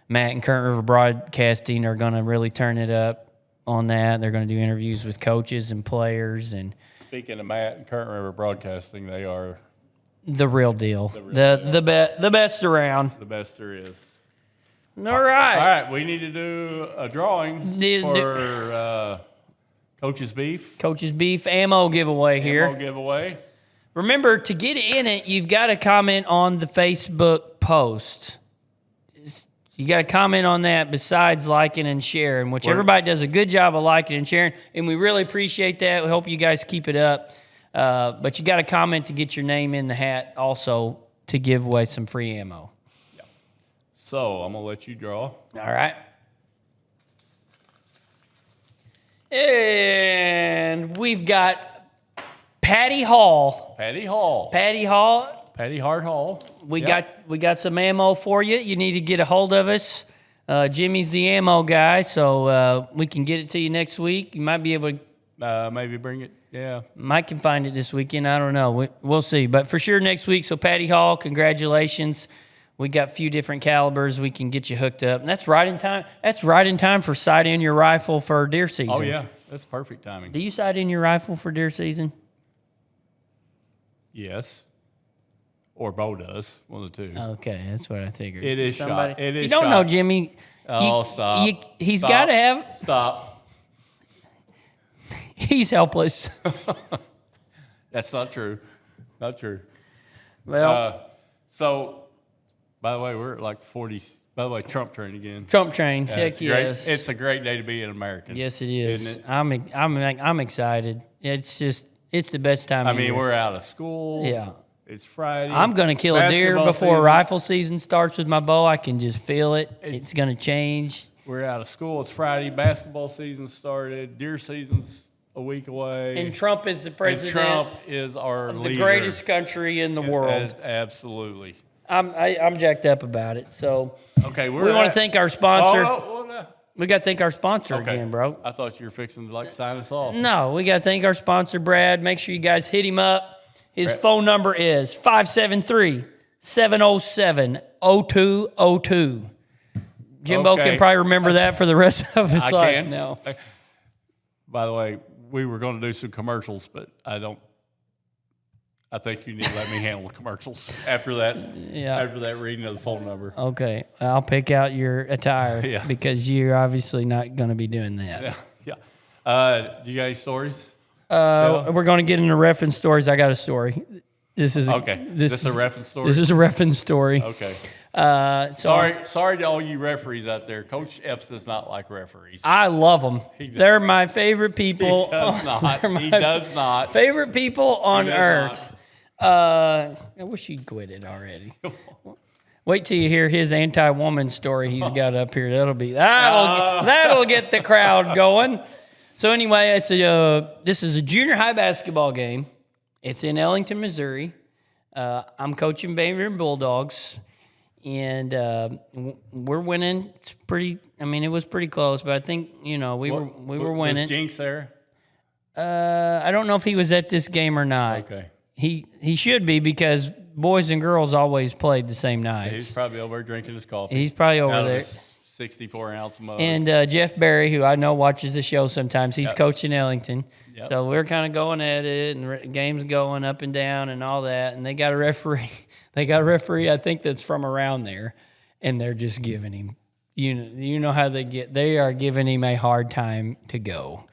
Matt and Current River Broadcasting are going to really turn it up on that. They're going to do interviews with coaches and players, and Speaking of Matt and Current River Broadcasting, they are The real deal. The best around. the best there is. All All right. right, we need to do a drawing for Coach's Beef. Coach's Beef ammo giveaway here. Ammo giveaway. Remember, to get in it, you've got to comment on the Facebook post. You got to comment on that besides liking and sharing, which everybody does a good job of liking and sharing, and we really appreciate that. We hope you guys keep it up. But you got to comment to get your name in the hat also to give away some free ammo. So I'm going to let you draw. All right. And we've got Patty Hall. Patty Hall. Patty Hall. Patty Hart Hall. We got some ammo for you. You need to get a hold of us. Jimmy's the ammo guy, so we can get it to you next week. You might be able to. Maybe bring it. Yeah. Mike can find it this weekend. I don't know. We'll see. But for sure next week. So Patty Hall, congratulations. We got a few different calibers. We can get you hooked up. And that's right in time. That's right in time for sight in your rifle for deer season. Oh, yeah. That's perfect timing. Do you sight in your rifle for deer season? Yes. Or Bo does. One of the two. Okay, that's what I figured. It is shot. It If is you don't shot. know Jimmy, Oh, stop. He's Stop. got to have. Stop. He's helpless. That's not true. Not true. Well, So, by the way, we're at like 40. By the way, Trump train again. Trump train. Yeah, Heck it's great. yes. It's a great day to be an American. Yes, it is. Isn't it? I'm excited. It's the best time. I of mean, year. we're out of school. Yeah. It's Friday. I'm gonna kill a deer Basketball before season. rifle season starts with my bow. I can just feel it. It's gonna change. We're out of school. It's Friday. Basketball season started. Deer season's a week away. And Trump is the And president Trump is our of the leader. greatest country in the world. Absolutely. I'm jacked up about it. So Okay, we want to thank our sponsor. Oh, We got to thank our sponsor okay. again, bro. I thought you were fixing to like sign us off. No, we got to thank our sponsor, Brad. Make sure you guys hit him up. His phone number is 573-707-0202. Jimbo Okay. can probably remember that for the rest of his I life can. now. By the way, we were going to do some commercials, but I think you need to let me handle the commercials after that. Yeah. After that reading of the phone number. Okay, I'll pick out your attire Yeah. because you're obviously not going to be doing that. Yeah. You got any stories? We're going to get into reference stories. I got a story. This is Okay. This is a reference story. This is a reference story. Okay. So Sorry to all you referees out there. Coach Epps does not like referees. I love them. They're my favorite people. He does not. They're my He does not. favorite people on does earth. I wish you'd quit it already. Wait till you hear his anti-woman story he's got up here. That'll get the crowd going. So anyway, this is a junior high basketball game. It's in Ellington, Missouri. I'm coaching Bainbridge Bulldogs, and we're winning. It's pretty. I mean, it was pretty close, but I think we were winning. Was Jinx there? I don't know if he was at this game or not. Okay. He should be because boys and girls always played the same nights. He's probably over there drinking his coffee. He's probably over out of there. his 64-ounce mug. And Jeff Barry, who I know watches the show sometimes, he's coaching Ellington. Yep. So we're kind of going at it, and the game's going up and down and all that. And they got a referee. I think that's from around there, and they're just giving him. You know how they get. They are giving him a hard time to go.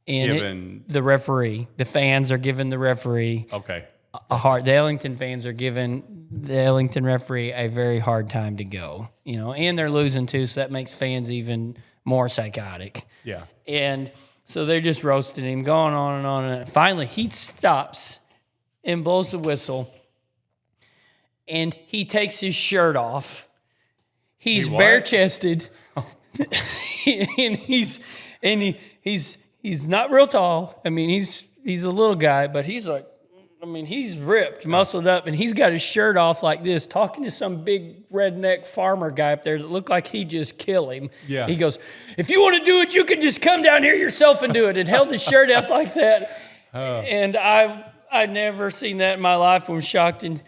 And the referee, the fans are giving the referee Okay. the Ellington fans are giving the Ellington referee a very hard time to go, and they're losing too, so that makes fans even more psychotic. Yeah. And so they're just roasting him, going on and on. And finally, he stops and blows the whistle, and he takes his shirt off. He's He what? bare-chested, and he's not real tall. I mean, he's a little guy, but he's like, he's ripped, muscled up, and he's got his shirt off like this, talking to some big redneck farmer guy up there that looked like he'd just kill him. Yeah. He goes, if you want to do it, you can just come down here yourself and do it, and held his shirt out like that. And I'd never seen that in my life. I was shocked, and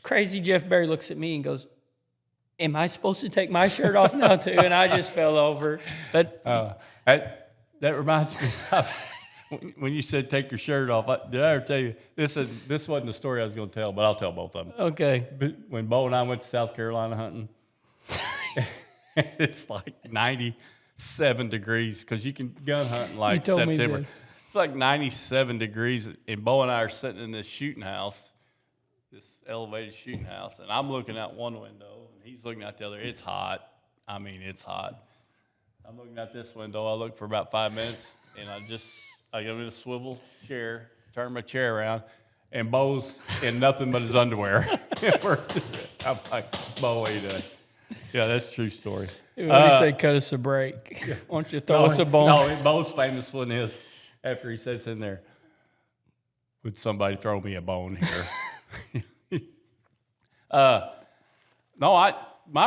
crazy Jeff Barry looks at me and goes, am I supposed to take my shirt off now too? And I just fell over. But That reminds me of when you said take your shirt off, did I ever tell you this wasn't the story I was going to tell, but I'll tell both of them. Okay. But when Bo and I went to South Carolina hunting, it's like 97 degrees because you can gun hunt in like told me September. this. It's like 97 degrees, and Bo and I are sitting in this shooting house, this elevated shooting house, and I'm looking out one window, and he's looking out the other. It's hot. I mean, it's hot. I'm looking out this window. I look for about 5 minutes, and I get in a swivel chair, turn my chair around, and Bo's in nothing but his underwear. I'm like, Bo, what are you doing? Yeah, that's a true story. What do you say, cut us a break? Why don't you throw us a bone? No, Bo's famous one is after he sits in there, would somebody throw me a bone here? My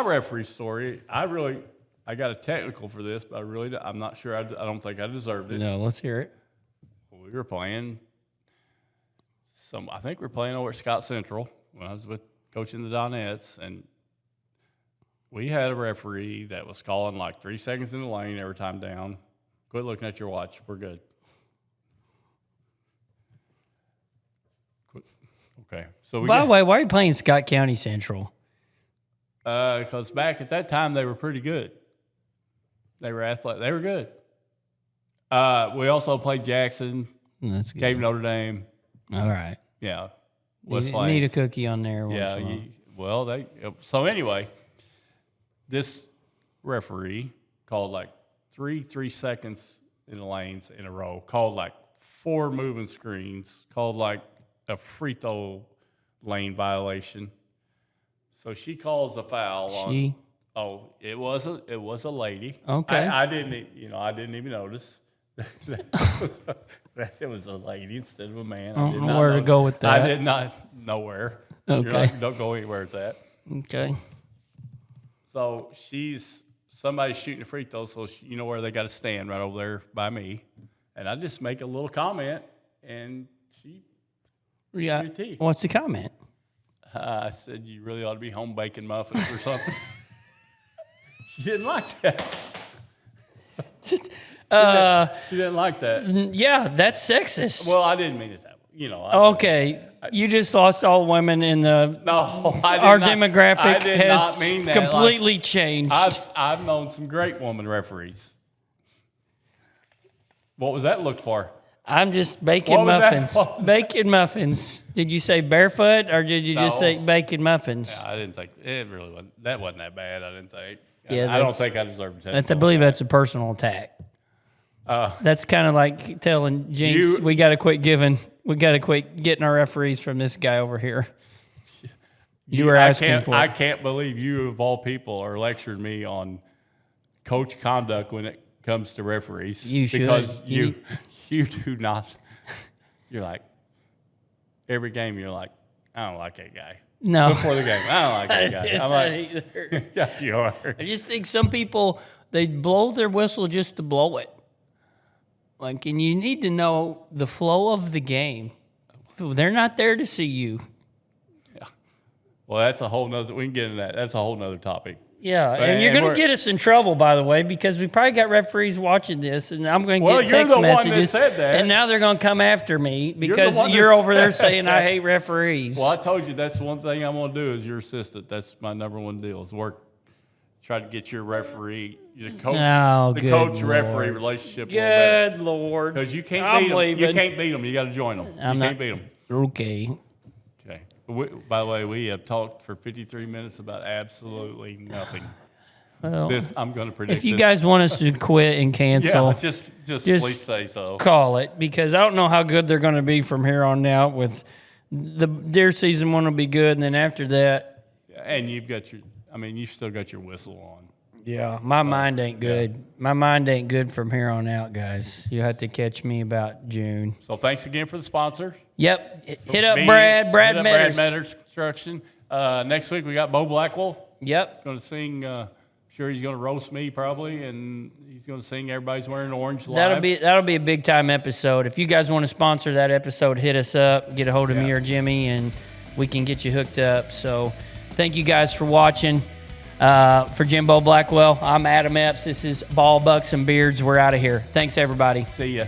referee story, I got a technical for this, but I'm not sure. I don't think I deserved it. No, let's hear it. We were playing I think we were playing over at Scott Central when I was coaching the Donettes, and we had a referee that was calling like 3 seconds in the lane every time down. Quit looking at your watch. We're good. Okay. So By the way, why are you playing Scott County Central? because back at that time they were pretty good. They were athletic. They were good. We also played Jackson, That's good. Cape Notre Dame. All right. Yeah. West Need a Plains. cookie on there. Yeah. So anyway, this referee called like 3 seconds in the lanes in a row, called like 4 moving screens, called like a free throw lane violation. So she calls a foul on. Oh, it was a lady. Okay. I didn't even notice. It was a lady instead of a man. I don't know where to go with that. I did not nowhere. Okay. Don't go anywhere with that. Okay. So somebody's shooting a free throw, so you know where they got to stand right over there by me, and I just make a little comment, and she. Yeah. your tea. What's the comment? I said you really ought to be home baking muffins or something. She didn't like that. She didn't like that. Yeah, that's sexist. Well, I didn't mean it that way. Okay. You just lost all women in the. No, I did Our not. demographic I did has not mean that. completely changed. I've known some great woman referees. What was that look for? I'm just baking What was that? muffins. What was Baking muffins. Did you say barefoot or did you just No. say baking muffins? I didn't think it really wasn't. That wasn't that bad. I didn't think. Yeah, I don't that's- think I deserve to. I believe that's a personal attack. That's kind of like telling Jinx, You- we got to quit giving. We got to quit getting our referees from this guy over here. You were asking for I it. can't believe you, of all people, are lecturing me on coach conduct when it comes to referees. You should. Because You you do not. You're like every game. You're like, I don't like that guy. No. Before the game, I don't like that guy. I'm like, Either. yeah, you are. I just think some people, they blow their whistle just to blow it. Like, and you need to know the flow of the game. They're not there to see you. Well, that's a whole nother. We can get into that. That's a whole nother topic. Yeah, and you're and going to we're- get us in trouble, by the way, because we probably got referees watching this, and I'm going to Well, get you're text the one that messages, said that. and now they're going to come after me because one that you're over there said saying I that. hate referees. Well, I told you that's one thing I'm going to do as your assistant. That's my number one deal is try to get your referee, the coach, Oh, the good coach referee Lord. relationship a little better. Good Lord. Because you can't I'm beat them. You leaving. can't beat them. You got to join them. I'm You not- can't beat them. Okay. Okay. By the way, we have talked for 53 minutes about absolutely nothing. Well, I'm going to predict if you this. guys want us to quit and cancel, yeah, just please say so. call it, because I don't know how good they're going to be from here on out. With their season one will be good, and then after that, And you've still got your whistle on. yeah, my mind ain't good. My mind ain't good from here on out, guys. You have to catch me about June. So thanks again for the sponsor. Yep, hit up Hit Brad up Metters. Brad Metters Construction. Next week we got Bo Blackwell Yep, going to sing. Sure, he's going to roast me probably, and he's going to sing "Everybody's Wearing Orange" live. that'll be a big time episode. If you guys want to sponsor that episode, hit us up, get a hold of me or Jimmy, and we can get you hooked up. So, thank you guys for watching. For Jimbo Blackwell, I'm Adam Epps. This is Ball Bucks and Beards. We're out of here. Thanks, everybody. See ya.